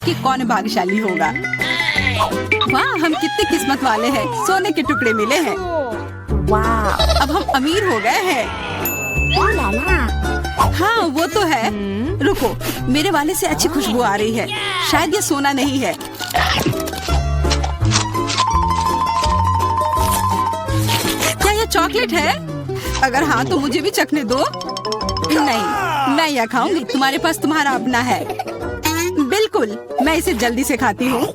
कि कौन भाग्यशाली होगा। वाह, हम कितने किस्मत वाले हैं, सोने के टुकड़े मिले हैं। वाह, अब हम अमीर हो गए हैं। हाँ वो तो है। रुको, मेरे वाले से अच्छी खुशबू आ रही है। शायद ये सोना नहीं है। क्या ये चॉकलेट है? अगर हाँ तो मुझे भी चखने दो। नहीं, मैं यह खाऊंगी। तुम्हारे पास तुम्हारा अपना है। बिल्कुल, मैं इसे जल्दी से खाती हूँ।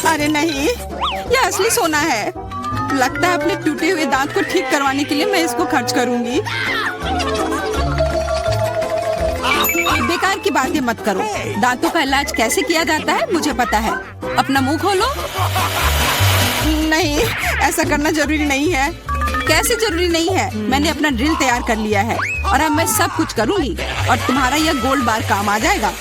अरे नहीं, यह असली सोना है। लगता है अपने टूटे हुए दांत को ठीक करवाने के लिए मैं इसको खर्च करूंगी। बेकार की बातें मत करो। दांतों का इलाज कैसे किया जाता है मुझे पता है। अपना मुंह खोलो। नहीं, ऐसा करना जरूरी नहीं है। कैसे जरूरी नहीं है? मैंने अपना ड्रिल तैयार कर लिया है और अब मैं सब कुछ करूंगी और तुम्हारा यह गोल्ड बार काम आ जाएगा।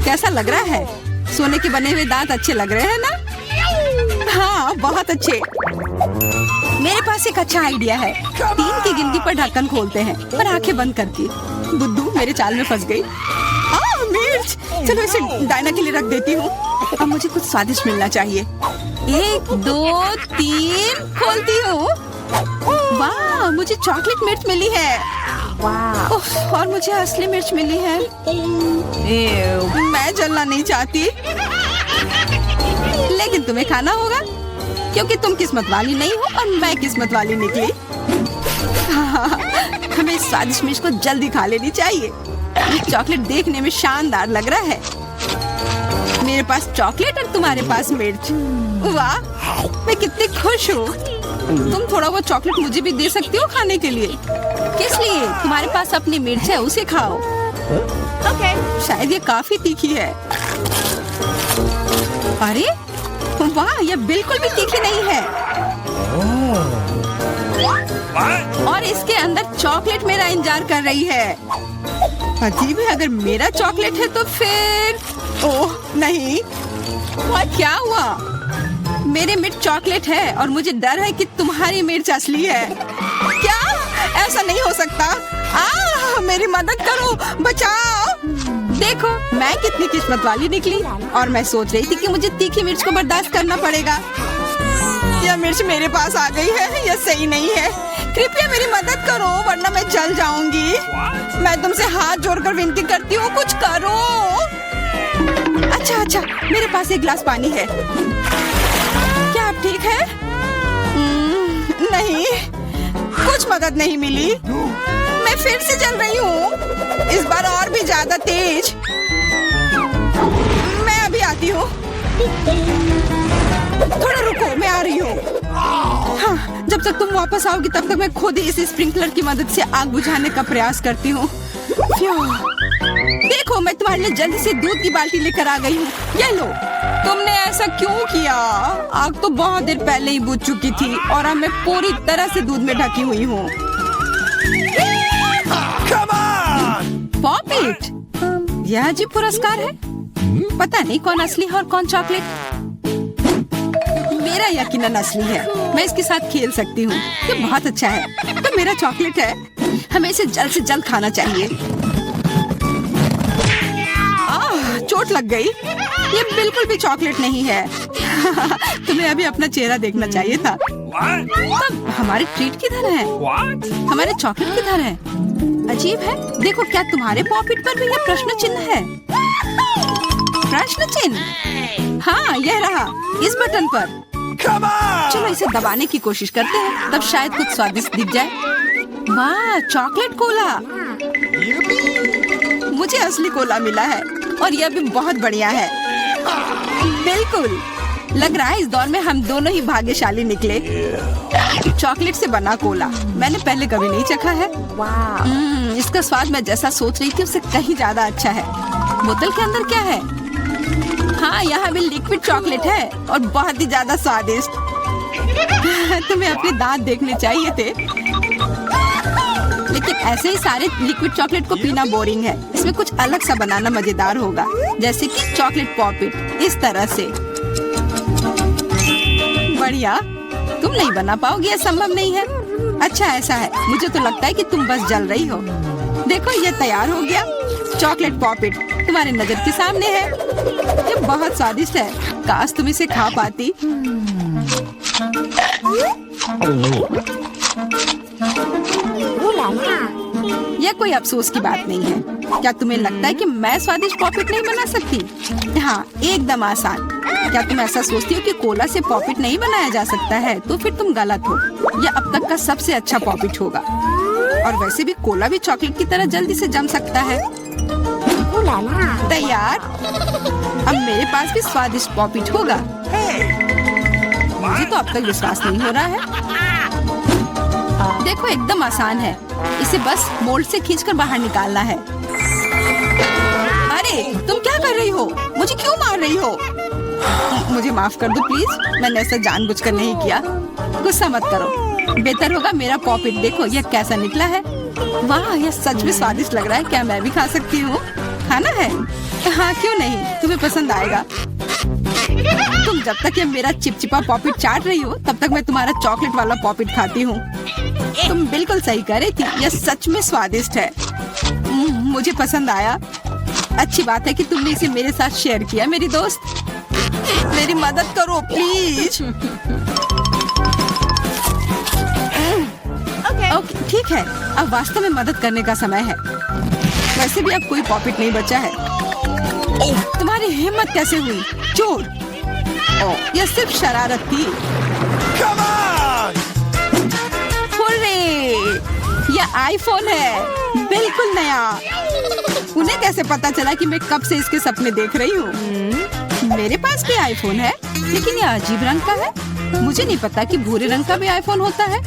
कैसा लग रहा है? सोने के बने हुए दांत अच्छे लग रहे हैं ना? हाँ, बहुत अच्छे। मेरे पास एक अच्छा आइडिया है। 3 की गिनती पर ढक्कन खोलते हैं और आंखें बंद करके। बुद्धू मेरे चाल में फंस गई। मिर्च, चलो इसे डायना के लिए रख देती हूँ। अब मुझे कुछ स्वादिष्ट मिलना चाहिए। 1 2 3 खोलती हूँ। वाह, मुझे चॉकलेट मिर्च मिली है। वाह, और मुझे असली मिर्च मिली है। मैं जलना नहीं चाहती, लेकिन तुम्हें खाना होगा क्योंकि तुम किस्मत वाली नहीं हो और मैं किस्मत वाली निकली। हमें इस स्वादिष्ट मिर्च को जल्दी खा लेनी चाहिए। ये चॉकलेट देखने में शानदार लग रहा है। मेरे पास चॉकलेट और तुम्हारे पास मिर्च। वाह, मैं कितनी खुश हूँ। तुम थोड़ा वो चॉकलेट मुझे भी दे सकती हो खाने के लिए। किस लिए? तुम्हारे पास अपनी मिर्च है, उसे खाओ। ओके, शायद ये काफी तीखी है। अरे वाह, यह बिल्कुल भी तीखी नहीं है। और इसके अंदर चॉकलेट मेरा इंतजार कर रही है। अजीब है, अगर मेरा चॉकलेट है तो फिर ओह नहीं। क्या हुआ? मेरे मिर्च चॉकलेट है और मुझे डर है कि तुम्हारी मिर्च असली है। क्या? ऐसा नहीं हो सकता। मेरी मदद करो, बचाओ। देखो, मैं कितनी किस्मत वाली निकली और मैं सोच रही थी कि मुझे तीखी मिर्च को बर्दाश्त करना पड़ेगा। यह मिर्च मेरे पास आ गई है। यह सही नहीं है। कृपया मेरी मदद करो वरना मैं जल जाऊंगी। मैं तुमसे हाथ जोड़कर विनती करती हूँ, कुछ करो। अच्छा, मेरे पास एक गिलास पानी है। क्या आप ठीक है? नहीं, कुछ मदद नहीं मिली। मैं फिर से जल रही हूँ, इस बार और भी ज्यादा तेज। मैं अभी आती हूँ। थोड़ा रुको, मैं आ रही हूँ। हाँ, जब तक तुम वापस आओगी तब तक मैं खुद ही इस स्प्रिंकलर की मदद से आग बुझाने का प्रयास करती हूँ। देखो, मैं तुम्हारे लिए जल्दी से दूध की बाल्टी लेकर आ गई हूँ। ये लो। तुमने ऐसा क्यों किया? आग तो बहुत देर पहले ही बुझ चुकी थी और अब मैं पूरी तरह से दूध में ढकी हुई हूँ। पॉपिट, यह अजीब पुरस्कार है। पता नहीं कौन असली है और कौन चॉकलेट। मेरा यकीनन असली है। मैं इसके साथ खेल सकती हूँ। ये बहुत अच्छा है। तो मेरा चॉकलेट है। हमें इसे जल्द से जल्द खाना चाहिए। चोट लग गई। ये बिल्कुल भी चॉकलेट नहीं है। तुम्हें अभी अपना चेहरा देखना चाहिए था। तब हमारे ट्रीट किधर है? हमारे चॉकलेट किधर है? अजीब है। देखो, क्या तुम्हारे पॉकेट पर भी यह प्रश्न चिन्ह है? प्रश्न चिन्ह? हाँ, यह रहा, इस बटन पर। चलो इसे दबाने की कोशिश करते हैं, तब शायद कुछ स्वादिष्ट दिख जाए। वाह, चॉकलेट कोला। मुझे असली कोला मिला है और यह भी बहुत बढ़िया है। बिल्कुल, लग रहा है इस दौर में हम दोनों ही भाग्यशाली निकले। चॉकलेट से बना कोला मैंने पहले कभी नहीं चखा है। इसका स्वाद मैं जैसा सोच रही थी उससे कहीं ज्यादा अच्छा है। बोतल के अंदर क्या है? हाँ, यहाँ भी लिक्विड चॉकलेट है और बहुत ही ज्यादा स्वादिष्ट। तुम्हें अपने दांत देखने चाहिए थे। लेकिन ऐसे ही सारे लिक्विड चॉकलेट को पीना बोरिंग है। इसमें कुछ अलग सा बनाना मजेदार होगा, जैसे कि चॉकलेट पॉपिट, इस तरह से। बढ़िया। तुम नहीं बना पाओगी, यह संभव नहीं है। अच्छा, ऐसा है। मुझे तो लगता है कि तुम बस जल रही हो। देखो, ये तैयार हो गया। चॉकलेट पॉपिट तुम्हारे नजर के सामने है। ये बहुत स्वादिष्ट है, काश तुम इसे खा पाती। यह कोई अफसोस की बात नहीं है। क्या तुम्हें लगता है कि मैं स्वादिष्ट पॉपिट नहीं बना सकती? हाँ, एकदम आसान। क्या तुम ऐसा सोचती हो कि कोला से पॉपिट नहीं बनाया जा सकता है? तो फिर तुम गलत हो। यह अब तक का सबसे अच्छा पॉपिट होगा। और वैसे भी कोला भी चॉकलेट की तरह जल्दी से जम सकता है। तैयार? अब मेरे पास भी स्वादिष्ट पॉपिट होगा। मुझे तो अब तक विश्वास नहीं हो रहा है। देखो, एकदम आसान है। इसे बस मोल्ड से खींचकर बाहर निकालना है। अरे, तुम क्या कर रही हो? मुझे क्यों मार रही हो? मुझे माफ कर दो प्लीज, मैंने ऐसा जानबूझकर नहीं किया। गुस्सा मत करो। बेहतर होगा मेरा पॉपिट देखो यह कैसा निकला है। वाह, यह सच में स्वादिष्ट लग रहा है। क्या मैं भी खा सकती हूँ? खाना है? हाँ, क्यों नहीं, तुम्हें पसंद आएगा। तुम जब तक ये मेरा चिपचिपा पॉपिट चाट रही हो तब तक मैं तुम्हारा चॉकलेट वाला पॉपिट खाती हूँ। तुम बिल्कुल सही कह रही थी, यह सच में स्वादिष्ट है। मुझे पसंद आया। अच्छी बात है कि तुमने इसे मेरे साथ शेयर किया। मेरी दोस्त, मेरी मदद करो प्लीज। ओके, ठीक है, अब वास्तव में मदद करने का समय है। वैसे भी अब कोई पॉपिट नहीं बचा है। तुम्हारी हिम्मत कैसे हुई? चोर! यह सिर्फ शरारत थी। हुर्रे! यह आईफोन है, बिल्कुल नया। उन्हें कैसे पता चला कि मैं कब से इसके सपने देख रही हूँ? मेरे पास भी आईफोन है, लेकिन यह अजीब रंग का है। मुझे नहीं पता कि भूरे रंग का भी आईफोन होता है।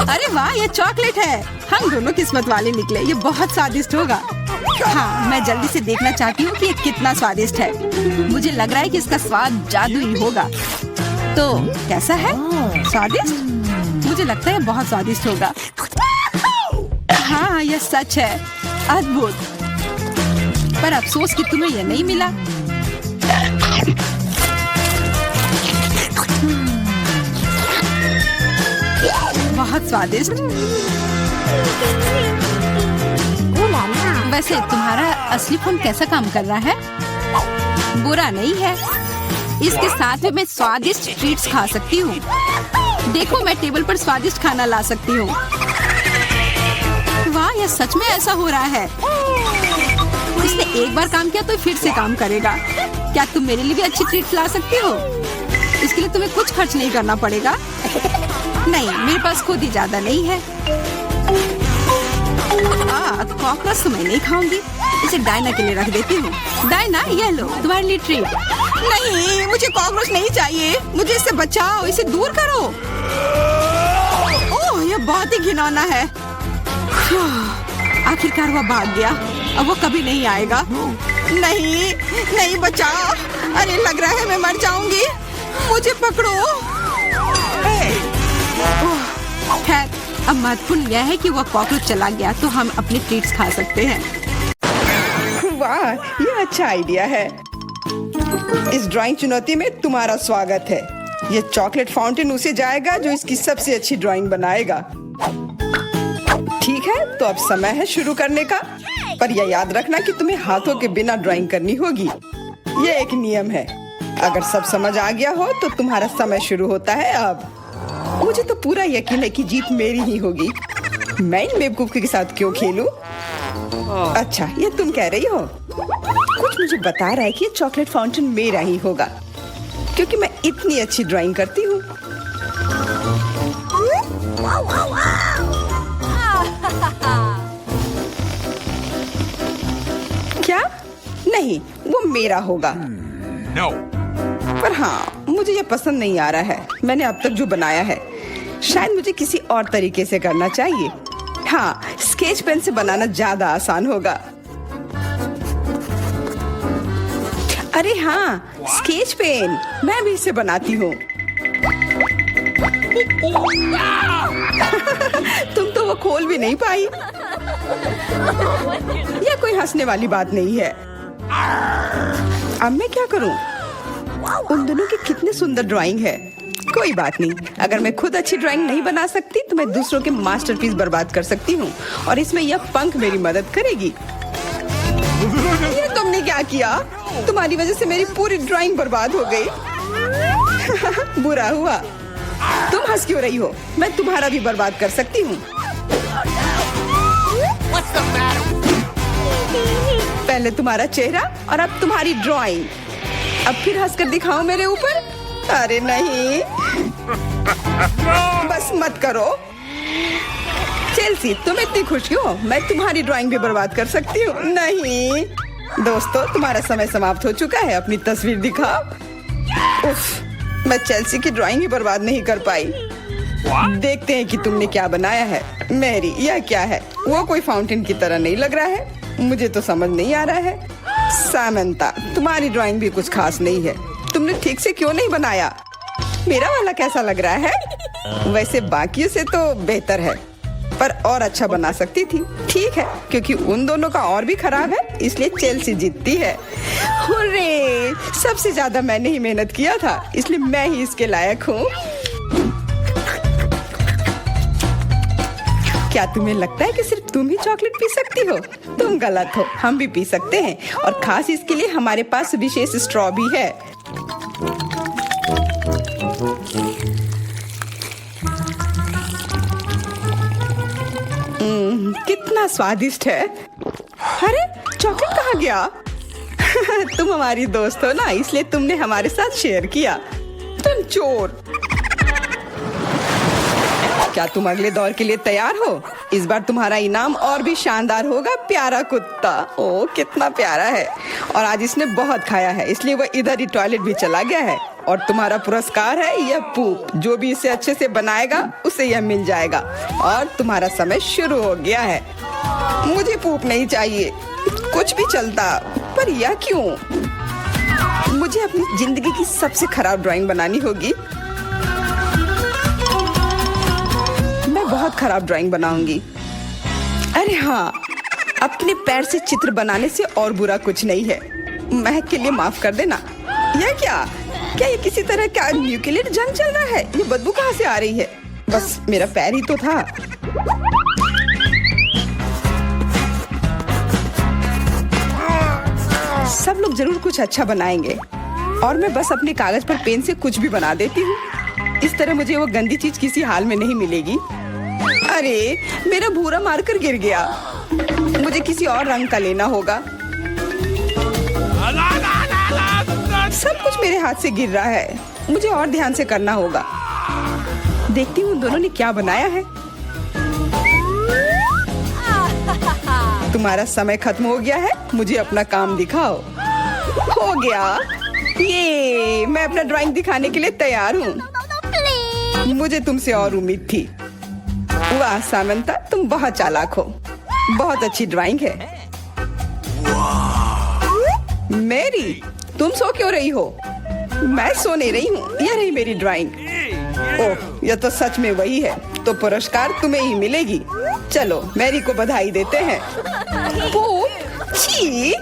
अरे वाह, ये चॉकलेट है। हम दोनों किस्मत वाले निकले। ये बहुत स्वादिष्ट होगा। हाँ, मैं जल्दी से देखना चाहती हूँ कि ये कितना स्वादिष्ट है। मुझे लग रहा है कि इसका स्वाद जादुई होगा। तो कैसा है? स्वादिष्ट? मुझे लगता है बहुत स्वादिष्ट होगा। हाँ, यह सच है। अद्भुत। पर अफसोस कि तुम्हें यह नहीं मिला। बहुत स्वादिष्ट। वैसे तुम्हारा असली फोन कैसा काम कर रहा है? बुरा नहीं है। इसके साथ में मैं स्वादिष्ट ट्रीट्स खा सकती हूँ। देखो, मैं टेबल पर स्वादिष्ट खाना ला सकती हूँ। वाह, यह सच में ऐसा हो रहा है। इसने एक बार काम किया तो फिर से काम करेगा। क्या तुम मेरे लिए भी अच्छी ट्रीट्स ला सकती हो? इसके लिए तुम्हें कुछ खर्च नहीं करना पड़ेगा। नहीं, मेरे पास खुद ही ज्यादा नहीं है। कॉकरोच तो मैं नहीं खाऊंगी। इसे डायना के लिए रख देती हूँ। डायना, ये लो तुम्हारे लिए ट्रीट। नहीं, मुझे कॉकरोच नहीं चाहिए। मुझे इससे बचाओ, इसे दूर करो। ओह, ये बहुत ही घिनौना है। आखिरकार वह भाग गया। अब वो कभी नहीं आएगा। नहीं, नहीं, बचाओ। अरे, लग रहा है मैं मर जाऊंगी। मुझे पकड़ो। खैर, अब महत्वपूर्ण यह है कि वह कॉकरोच चला गया तो हम अपने ट्रीट्स खा सकते हैं। वाह, यह अच्छा आइडिया है। इस ड्राइंग चुनौती में तुम्हारा स्वागत है। यह चॉकलेट फाउंटेन उसे जाएगा जो इसकी सबसे अच्छी ड्राइंग बनाएगा। ठीक है, तो अब समय है शुरू करने का। पर यह याद रखना कि तुम्हें हाथों के बिना ड्राइंग करनी होगी। यह एक नियम है। अगर सब समझ आ गया हो तो तुम्हारा समय शुरू होता है अब। मुझे तो पूरा यकीन है कि जीत मेरी ही होगी। मैं इन बेवकूफ के साथ क्यों खेलूं? अच्छा, ये तुम कह रही हो? कुछ मुझे बता रहा है कि ये चॉकलेट फाउंटेन मेरा ही होगा, क्योंकि मैं इतनी अच्छी ड्राइंग करती हूँ। क्या? नहीं, वो मेरा होगा। No. पर हाँ, मुझे ये पसंद नहीं आ रहा है। मैंने अब तक जो बनाया है, शायद मुझे किसी और तरीके से करना चाहिए। हाँ, स्केच पेन से बनाना ज्यादा आसान होगा। अरे हाँ, स्केच पेन, मैं भी इसे बनाती हूँ। तुम तो वो खोल भी नहीं पाई। यह कोई हंसने वाली बात नहीं है। अब मैं क्या करूँ? उन दोनों की कितनी सुंदर ड्राइंग है। कोई बात नहीं, अगर मैं खुद अच्छी ड्राइंग नहीं बना सकती तो मैं दूसरों के मास्टरपीस बर्बाद कर सकती हूँ, और इसमें यह पंख मेरी मदद करेगी। ये तुमने क्या किया? तुम्हारी वजह से मेरी पूरी ड्राइंग बर्बाद हो गई। बुरा हुआ। तुम हंस क्यों रही हो? मैं तुम्हारा भी बर्बाद कर सकती हूँ। पहले तुम्हारा चेहरा और अब तुम्हारी ड्राइंग। अब फिर हंसकर दिखाओ मेरे ऊपर। अरे नहीं, बस मत करो। चेल्सी, तुम इतनी खुश क्यों? मैं तुम्हारी ड्राइंग भी बर्बाद कर सकती हूँ। नहीं दोस्तों, तुम्हारा समय समाप्त हो चुका है। अपनी तस्वीर दिखाओ। उफ, मैं चेल्सी की ड्राइंग ही बर्बाद नहीं कर पाई। देखते हैं कि तुमने क्या बनाया है। मैरी, यह क्या है? वो कोई फाउंटेन की तरह नहीं लग रहा है। मुझे तो समझ नहीं आ रहा है। सामंता, तुम्हारी ड्राइंग भी कुछ खास नहीं है। तुमने ठीक से क्यों नहीं बनाया? मेरा वाला कैसा लग रहा है? वैसे बाकियों से तो बेहतर है, पर और अच्छा बना सकती थी। ठीक है, क्योंकि उन दोनों का और भी खराब है, इसलिए चेल्सी जीतती है। हुर्रे! सबसे ज्यादा मैंने ही मेहनत किया था, इसलिए मैं ही इसके लायक हूँ। क्या तुम्हें लगता है कि सिर्फ तुम ही चॉकलेट पी सकती हो? तुम गलत हो, हम भी पी सकते हैं, और खास इसके लिए हमारे पास विशेष स्ट्रॉ भी है। कितना स्वादिष्ट है। अरे चॉकलेट कहाँ गया? तुम हमारी दोस्त हो ना, इसलिए तुमने हमारे साथ शेयर किया। तुम चोर। क्या तुम अगले दौर के लिए तैयार हो? इस बार तुम्हारा इनाम और भी शानदार होगा। प्यारा कुत्ता, ओ कितना प्यारा है। और आज इसने बहुत खाया है, इसलिए वह इधर ही टॉयलेट भी चला गया है। और तुम्हारा पुरस्कार है यह पूप। जो भी इसे अच्छे से बनाएगा उसे यह मिल जाएगा। और तुम्हारा समय शुरू हो गया है। मुझे पूप नहीं चाहिए, कुछ भी चलता, पर यह क्यों? मुझे अपनी जिंदगी की सबसे खराब ड्राइंग बनानी होगी। मैं बहुत खराब ड्राइंग बनाऊंगी। अरे हाँ, अपने पैर से चित्र बनाने से और बुरा कुछ नहीं है। महक के लिए माफ कर देना। यह क्या ये किसी तरह का न्यूक्लियर जंग चल रहा है? ये बदबू कहाँ से आ रही है? बस मेरा पैर ही तो था। सब लोग जरूर कुछ अच्छा बनाएंगे, और मैं बस अपने कागज पर पेन से कुछ भी बना देती हूँ। इस तरह मुझे वो गंदी चीज किसी हाल में नहीं मिलेगी। अरे मेरा भूरा मार्कर गिर गया। मुझे किसी और रंग का लेना होगा। सब कुछ मेरे हाथ से गिर रहा है। मुझे और ध्यान से करना होगा। देखती हूँ उन दोनों ने क्या बनाया है। तुम्हारा समय खत्म हो गया है, मुझे अपना काम दिखाओ। हो गया, ये मैं अपना ड्राइंग दिखाने के लिए तैयार हूँ। मुझे तुमसे और उम्मीद थी। वाह सामंता, तुम बहुत चालाक हो। बहुत अच्छी ड्राइंग है। मैरी, तुम सो क्यों रही हो? मैं सो नहीं रही हूँ, यह रही मेरी ड्राइंग। ओह, यह तो सच में वही है। तो पुरस्कार तुम्हें ही मिलेगी। चलो मैरी को बधाई देते हैं। छी!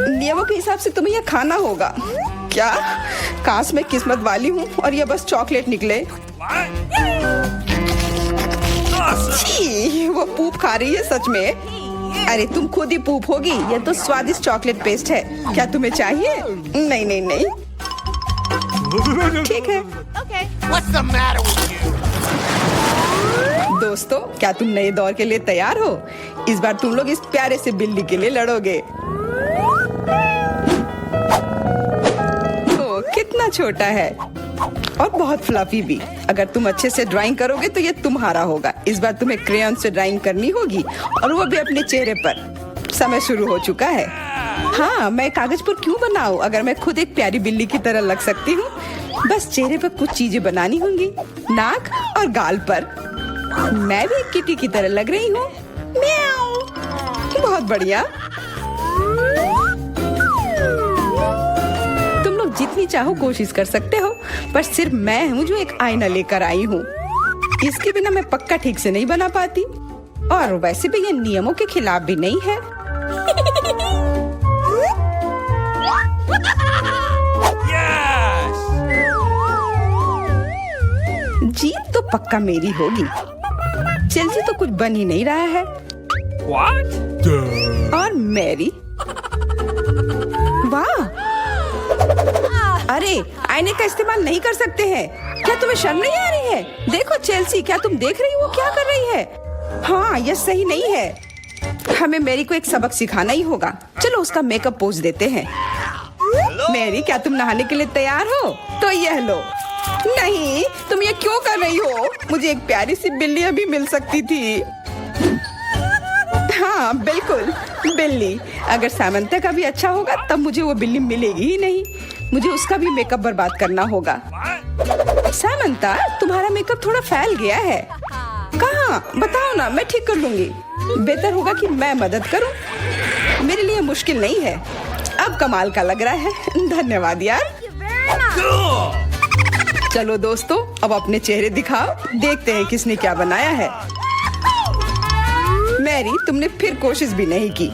नियमों के हिसाब से तुम्हें यह खाना होगा। क्या? काश मैं किस्मत वाली हूँ और यह बस चॉकलेट निकले। छी! वो पूप खा रही है सच में। अरे तुम खुद ही पूप होगी। यह तो स्वादिष्ट चॉकलेट पेस्ट है। क्या तुम्हें चाहिए? नहीं नहीं नहीं। ठीक है। What's the matter with you? दोस्तों, क्या तुम नए दौर के लिए तैयार हो? इस बार तुम लोग इस प्यारे से बिल्ली के लिए लड़ोगे। ओ, कितना छोटा है और बहुत फ्लफी भी। अगर तुम अच्छे से ड्राइंग करोगे तो ये तुम्हारा होगा। इस बार तुम्हें क्रेयॉन से ड्राइंग करनी होगी, और वो भी अपने चेहरे पर। समय शुरू हो चुका है। हाँ, मैं कागज पर क्यों बनाऊं अगर मैं खुद एक प्यारी बिल्ली की तरह लग सकती हूँ। बस चेहरे पर कुछ चीजें बनानी होंगी, नाक और गाल पर। मैं भी एक किटी की तरह लग रही हूँ। म्याऊ। बहुत बढ़िया। तुम लोग जितनी चाहो कोशिश कर सकते हो, पर सिर्फ मैं हूँ जो एक आईना लेकर आई हूँ। इसके बिना मैं पक्का ठीक से नहीं बना पाती, और वैसे भी ये नियमों के खिलाफ भी नहीं है। जीत तो पक्का मेरी होगी। चेल्सी तो कुछ बन ही नहीं रहा है। What? और मैरी, वाह! अरे, आईने का इस्तेमाल नहीं कर सकते हैं। क्या तुम्हें शर्म नहीं आ रही है? देखो चेल्सी, क्या तुम देख रही हो क्या कर रही है? हाँ, यह सही नहीं है। हमें मैरी को एक सबक सिखाना ही होगा। चलो उसका मेकअप पोज देते हैं। मैरी, क्या तुम नहाने के लिए तैयार हो? तो यह लो। नहीं, तुम ये क्यों कर रही हो? मुझे एक प्यारी सी बिल्ली अभी मिल सकती थी। हाँ बिल्कुल, बिल्ली। अगर सामंता का भी अच्छा होगा तब मुझे वो बिल्ली मिलेगी ही नहीं। मुझे उसका भी मेकअप बर्बाद करना होगा। सामंता, तुम्हारा मेकअप थोड़ा फैल गया है। कहाँ? बताओ ना, मैं ठीक कर लूंगी। बेहतर होगा कि मैं मदद करूं। मेरे लिए मुश्किल नहीं है। अब कमाल का लग रहा है। धन्यवाद यार। चलो दोस्तों, अब अपने चेहरे दिखाओ। देखते हैं किसने क्या बनाया है। मैरी, तुमने फिर कोशिश भी नहीं की।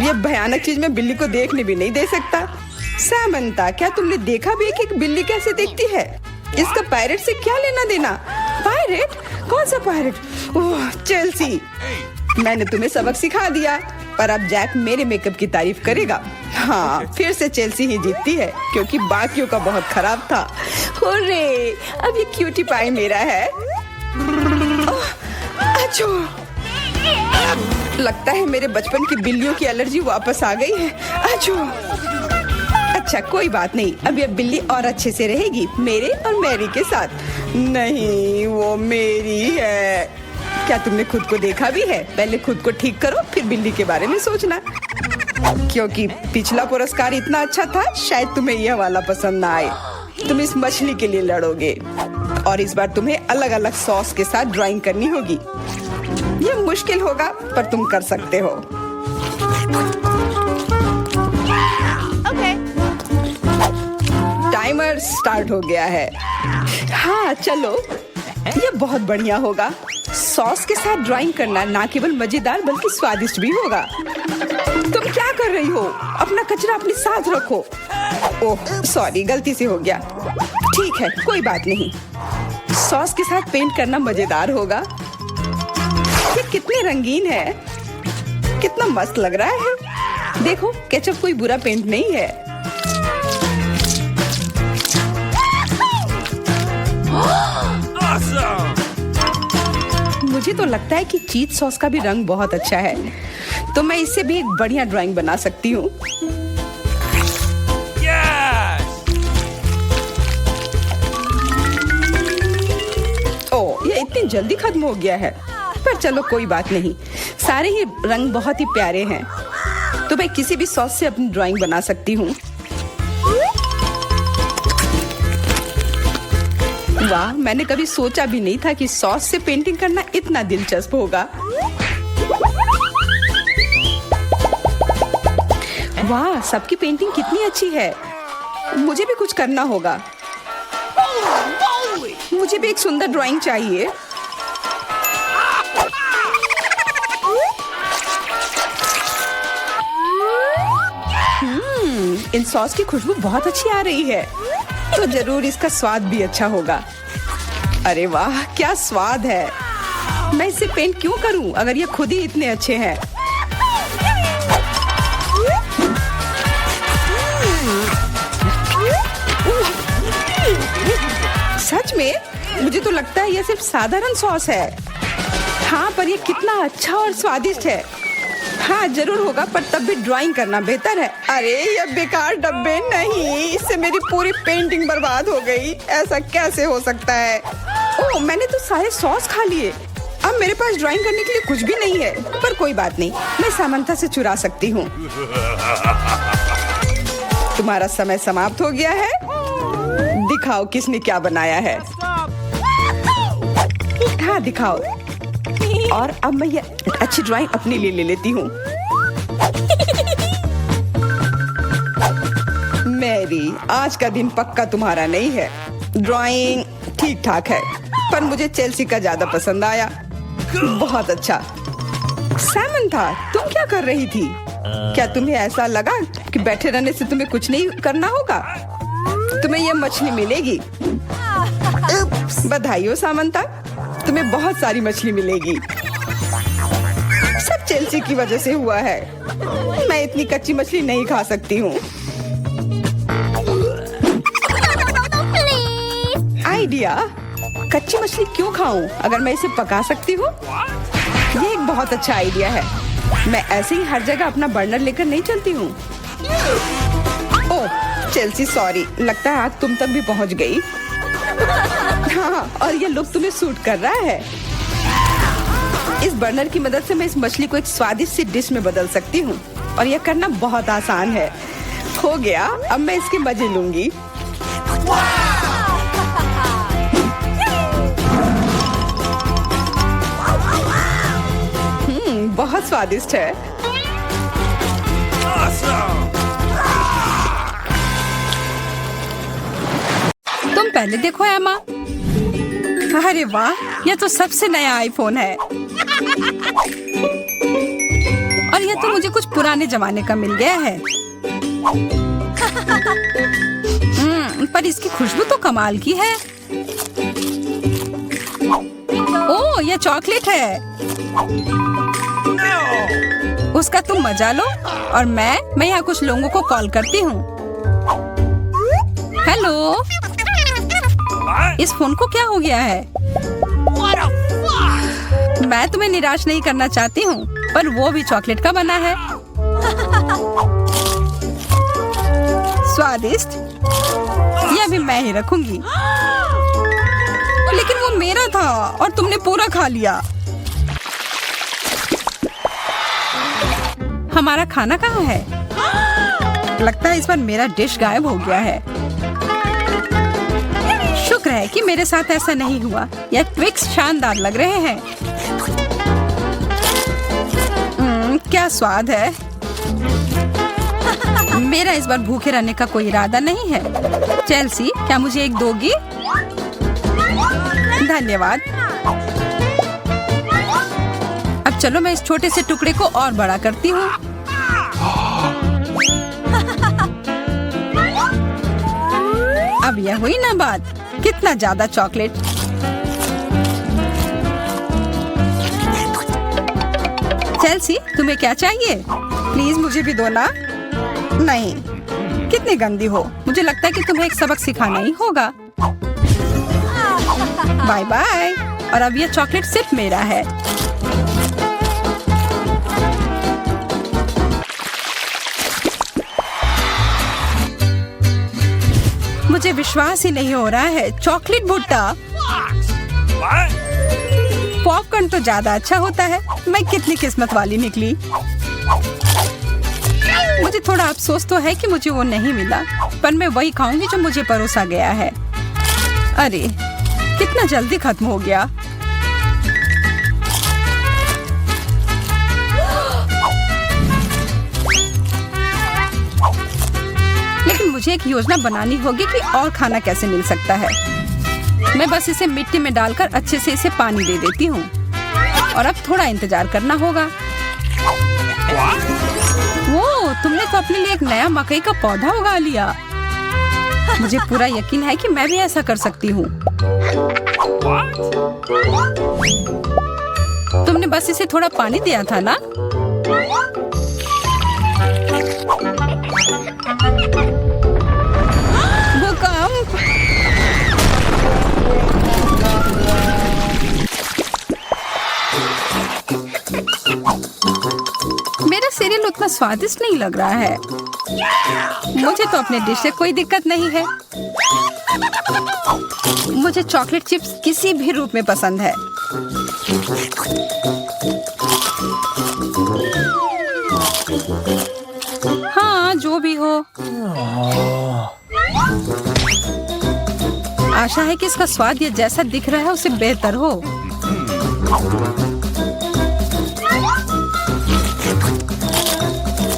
ये भयानक चीज मैं बिल्ली को देखने भी नहीं दे सकता। सामंता, क्या तुमने देखा भी कि एक बिल्ली कैसे देखती है? इसका पायरेट से क्या लेना देना? पायरेट? कौन सा पायरेट? ओह चेल्सी, मैंने तुम्हें सबक सिखा दिया, पर अब जैक मेरे मेकअप की तारीफ करेगा। हाँ, फिर से चेल्सी ही जीतती है क्योंकि बाकियों का बहुत खराब था। हुर्रे, अब ये क्यूटी पाई मेरा है। अच्छा, लगता है मेरे बचपन की बिल्लियों की एलर्जी वापस आ गई है। अच्छा कोई बात नहीं, अब ये बिल्ली और अच्छे से रहेगी मेरे और मैरी के साथ। नहीं, वो मेरी है। क्या तुमने खुद को देखा भी है? पहले खुद को ठीक करो, फिर बिल्ली के बारे में सोचना। क्योंकि पिछला पुरस्कार इतना अच्छा था, शायद तुम्हें यह वाला पसंद ना आए। तुम इस मछली के लिए लड़ोगे और इस बार तुम्हें अलग अलग सॉस के साथ ड्राइंग करनी होगी। ये मुश्किल होगा, पर तुम कर सकते हो। टाइमर स्टार्ट हो गया है। हाँ चलो, ये बहुत बढ़िया होगा। सॉस के साथ ड्राइंग करना ना केवल मजेदार बल्कि स्वादिष्ट भी होगा। तुम क्या कर रही हो? अपना कचरा अपने साथ रखो। ओह सॉरी, गलती से हो गया। ठीक है, कोई बात नहीं। सॉस के साथ पेंट करना मजेदार होगा। ये कितने रंगीन है, कितना मस्त लग रहा है। देखो, केचप कोई बुरा पेंट नहीं है। मुझे तो लगता है कि चीज सॉस का भी रंग बहुत अच्छा है, तो मैं इससे भी एक बढ़िया ड्राइंग बना सकती हूँ। ओह, ये इतनी जल्दी खत्म हो गया है, पर चलो कोई बात नहीं। सारे ही रंग बहुत ही प्यारे हैं, तो मैं किसी भी सॉस से अपनी ड्राइंग बना सकती हूँ। वाह, मैंने कभी सोचा भी नहीं था कि सॉस से पेंटिंग करना इतना दिलचस्प होगा। वाह, सबकी पेंटिंग कितनी अच्छी है। मुझे भी कुछ करना होगा। मुझे भी एक सुंदर ड्राइंग चाहिए। इन सॉस की खुशबू बहुत अच्छी आ रही है, तो जरूर इसका स्वाद भी अच्छा होगा। अरे वाह, क्या स्वाद है। मैं इसे पेंट क्यों करूं अगर ये खुद ही इतने अच्छे हैं। सच में? मुझे तो लगता है ये सिर्फ साधारण सॉस है। हाँ, पर ये कितना अच्छा और स्वादिष्ट है। हाँ जरूर होगा, पर तब भी ड्राइंग करना बेहतर है। अरे ये बेकार डब्बे, नहीं, इससे मेरी पूरी पेंटिंग बर्बाद हो गई। ऐसा कैसे हो सकता है? ओह, मैंने तो सारे सॉस खा लिए। अब मेरे पास ड्राइंग करने के लिए कुछ भी नहीं है, पर कोई बात नहीं, मैं सामंता से चुरा सकती हूँ। तुम्हारा समय समाप्त हो गया है। दिखाओ किसने क्या बनाया है। हाँ दिखाओ। और अब मैं ये अच्छी ड्राइंग अपने लिए ले लेती हूँ। मैरी, आज का दिन पक्का तुम्हारा नहीं है। ड्राइंग ठीक ठाक है, पर मुझे चेल्सी का ज्यादा पसंद आया। बहुत अच्छा। सामंथा, तुम क्या कर रही थी? क्या तुम्हें ऐसा लगा कि बैठे रहने से तुम्हें कुछ नहीं करना होगा? तुम्हें ये मछली मिलेगी। बधाई हो सामंता, तुम्हें बहुत सारी मछली मिलेगी। सब चेल्सी की वजह से हुआ है। मैं इतनी कच्ची मछली नहीं खा सकती हूँ। आइडिया, कच्ची मछली क्यों खाऊं अगर मैं इसे पका सकती हूँ? ये एक बहुत अच्छा आइडिया है। मैं ऐसे ही हर जगह अपना बर्नर लेकर नहीं चलती हूँ। ओह चेल्सी, सॉरी, लगता है आज तुम तक भी पहुँच गई। हाँ, और ये लुक तुम्हें सूट कर रहा है। इस बर्नर की मदद से मैं इस मछली को एक स्वादिष्ट सी डिश में बदल सकती हूँ और यह करना बहुत आसान है। हो गया, अब मैं इसके मजे लूंगी। बहुत स्वादिष्ट है। तुम पहले देखो एमा। अरे वाह, यह तो सबसे नया आईफोन है। और यह तो मुझे कुछ पुराने जमाने का मिल गया है। पर इसकी खुशबू तो कमाल की है। ओह, यह चॉकलेट है। उसका तुम मजा लो और मैं यहाँ कुछ लोगों को कॉल करती हूँ। हेलो, इस फोन को क्या हो गया है? मैं तुम्हें निराश नहीं करना चाहती हूँ, पर वो भी चॉकलेट का बना है। स्वादिष्ट, यह भी मैं ही रखूंगी। लेकिन वो मेरा था और तुमने पूरा खा लिया। हमारा खाना कहाँ है? लगता है इस बार मेरा डिश गायब हो गया है। शुक्र है कि मेरे साथ ऐसा नहीं हुआ। यह ट्विक्स शानदार लग रहे हैं। क्या स्वाद है। मेरा इस बार भूखे रहने का कोई इरादा नहीं है। चेल्सी, क्या मुझे एक दोगी? धन्यवाद। अब चलो मैं इस छोटे से टुकड़े को और बड़ा करती हूँ। अब यह हुई ना बात। कितना ज्यादा चॉकलेट। चेल्सी, तुम्हें क्या चाहिए? प्लीज मुझे भी दो ना। नहीं, कितनी गंदी हो। मुझे लगता है कि तुम्हें एक सबक सिखाना ही होगा। Bye bye. और अब यह चॉकलेट सिर्फ मेरा है। मुझे विश्वास ही नहीं हो रहा है। चॉकलेट भुट्टा। पॉपकॉर्न तो ज्यादा अच्छा होता है। मैं कितनी किस्मत वाली निकली। मुझे थोड़ा अफसोस तो है कि मुझे वो नहीं मिला, पर मैं वही खाऊंगी जो मुझे परोसा गया है। अरे, कितना जल्दी खत्म हो गया। लेकिन मुझे एक योजना बनानी होगी कि और खाना कैसे मिल सकता है। मैं बस इसे मिट्टी में डालकर अच्छे से इसे पानी दे देती हूँ और अब थोड़ा इंतजार करना होगा। वो, तुमने तो अपने लिए एक नया मकई का पौधा उगा लिया। मुझे पूरा यकीन है कि मैं भी ऐसा कर सकती हूँ। तुमने बस इसे थोड़ा पानी दिया था ना? भूकंप। मेरा सीरियल उतना स्वादिष्ट नहीं लग रहा है। मुझे तो अपने डिश से कोई दिक्कत नहीं है। मुझे चॉकलेट चिप्स किसी भी रूप में पसंद है। हाँ, जो भी हो। आशा है कि इसका स्वाद ये जैसा दिख रहा है उससे बेहतर हो।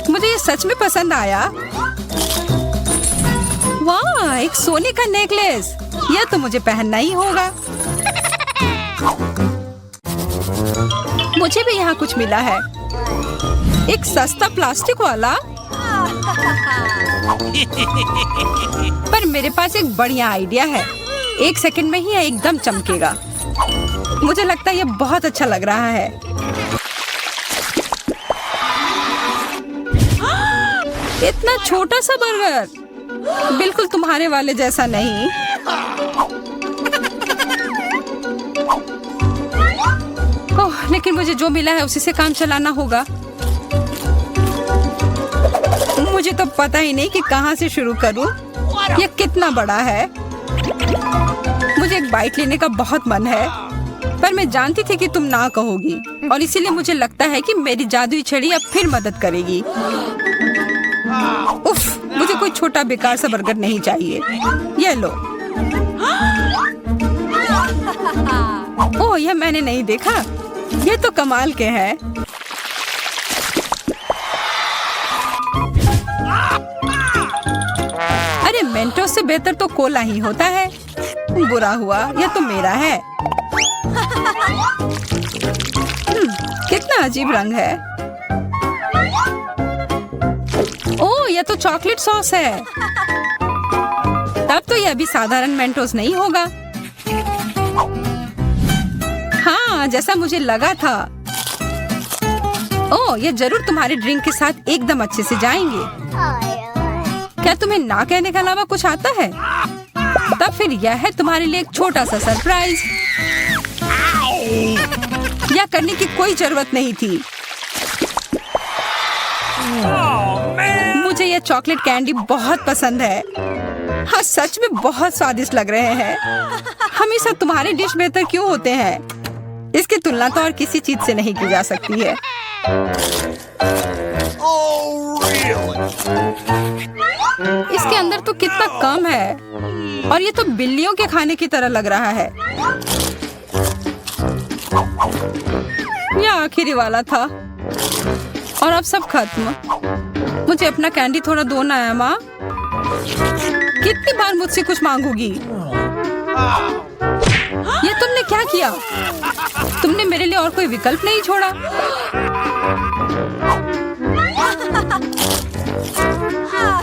मुझे ये सच में पसंद आया। वाह, एक सोने का नेकलेस। यह तो मुझे पहनना ही होगा। मुझे भी यहाँ कुछ मिला है। एक सस्ता प्लास्टिक वाला। पर मेरे पास एक बढ़िया आइडिया है। 1 सेकंड में ही यह एकदम चमकेगा। मुझे लगता है यह बहुत अच्छा लग रहा है। इतना छोटा सा बर्गर, बिल्कुल तुम्हारे वाले जैसा नहीं। ओह, लेकिन मुझे जो मिला है उसी से काम चलाना होगा। मुझे तो पता ही नहीं कि कहाँ से शुरू करूं। यह कितना बड़ा है। मुझे एक बाइट लेने का बहुत मन है, पर मैं जानती थी कि तुम ना कहोगी, और इसीलिए मुझे लगता है कि मेरी जादुई छड़ी अब फिर मदद करेगी। उफ, मुझे कोई छोटा बेकार सा बर्गर नहीं चाहिए। ये लो। ओह, यह मैंने नहीं देखा। ये तो कमाल के हैं। अरे, मेंटोस से बेहतर तो कोला ही होता है। बुरा हुआ, यह तो मेरा है। कितना अजीब रंग है। ओह, यह तो चॉकलेट सॉस है। तब तो यह भी साधारण मेंटोस नहीं होगा। हाँ, जैसा मुझे लगा था। ओह, यह जरूर तुम्हारे ड्रिंक के साथ एकदम अच्छे से जाएंगे। क्या तुम्हें ना कहने के अलावा कुछ आता है? तब फिर यह है तुम्हारे लिए एक छोटा सा सरप्राइज। यह करने की कोई जरूरत नहीं थी। मुझे यह चॉकलेट कैंडी बहुत पसंद है। हाँ, सच में बहुत स्वादिष्ट लग रहे हैं। हमेशा तुम्हारे डिश बेहतर क्यों होते हैं? इसकी तुलना तो और किसी चीज से नहीं की जा सकती है। Oh, really? इसके अंदर तो कितना कम है, और ये तो बिल्लियों के खाने की तरह लग रहा है। यह आखिरी वाला था, और अब सब खत्म। मुझे अपना कैंडी थोड़ा दो ना, एमा। कितनी बार मुझसे कुछ मांगोगी? ये तुमने क्या किया? तुमने मेरे लिए और कोई विकल्प नहीं छोड़ा।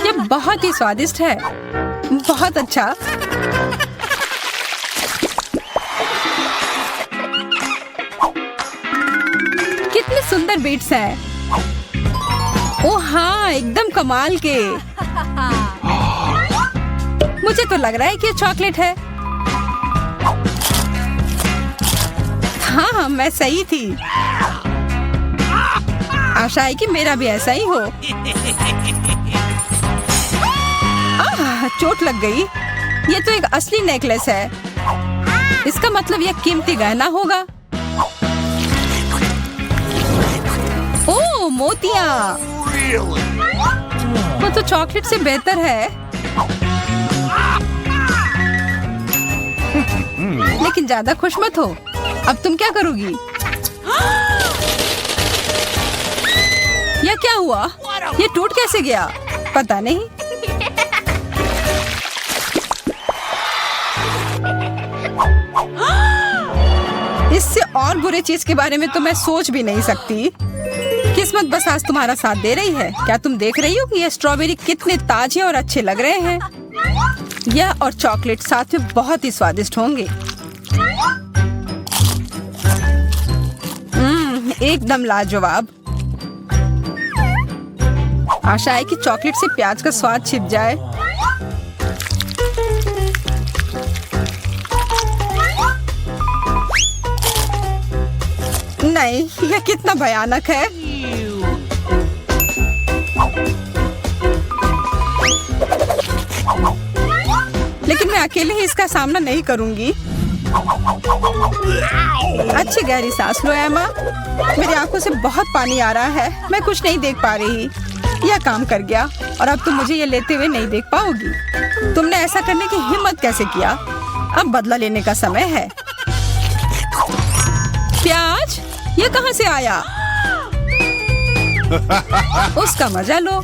ये बहुत ही स्वादिष्ट है। बहुत अच्छा। कितने सुंदर बीट्स हैं। ओह हाँ, एकदम कमाल के। मुझे तो लग रहा है कि ये चॉकलेट है। हाँ, मैं सही थी। आशा है कि मेरा भी ऐसा ही हो। चोट लग गई। ये तो एक असली नेकलेस है। इसका मतलब यह कीमती गहना होगा। ओह, मोतियाँ। वो तो चॉकलेट से बेहतर है। लेकिन ज्यादा खुश मत हो। अब तुम क्या करोगी? यह क्या हुआ? ये टूट कैसे गया? पता नहीं। इससे और बुरे चीज के बारे में तो मैं सोच भी नहीं सकती। किस्मत बस आज तुम्हारा साथ दे रही है। क्या तुम देख रही हो कि ये स्ट्रॉबेरी कितने ताजे और अच्छे लग रहे हैं? यह और चॉकलेट साथ में बहुत ही स्वादिष्ट होंगे। एकदम लाजवाब। आशा है कि चॉकलेट से प्याज का स्वाद छिप जाए। नहीं, यह कितना भयानक है। लेकिन मैं अकेले ही इसका सामना नहीं करूंगी। अच्छी गहरी सांस लो, एमा। मेरी आंखों से बहुत पानी आ रहा है। मैं कुछ नहीं देख पा रही। यह काम कर गया, और अब तुम मुझे ये लेते हुए नहीं देख पाओगी। तुमने ऐसा करने की हिम्मत कैसे किया? अब बदला लेने का समय है। प्याज, ये कहाँ से आया? उसका मजा लो।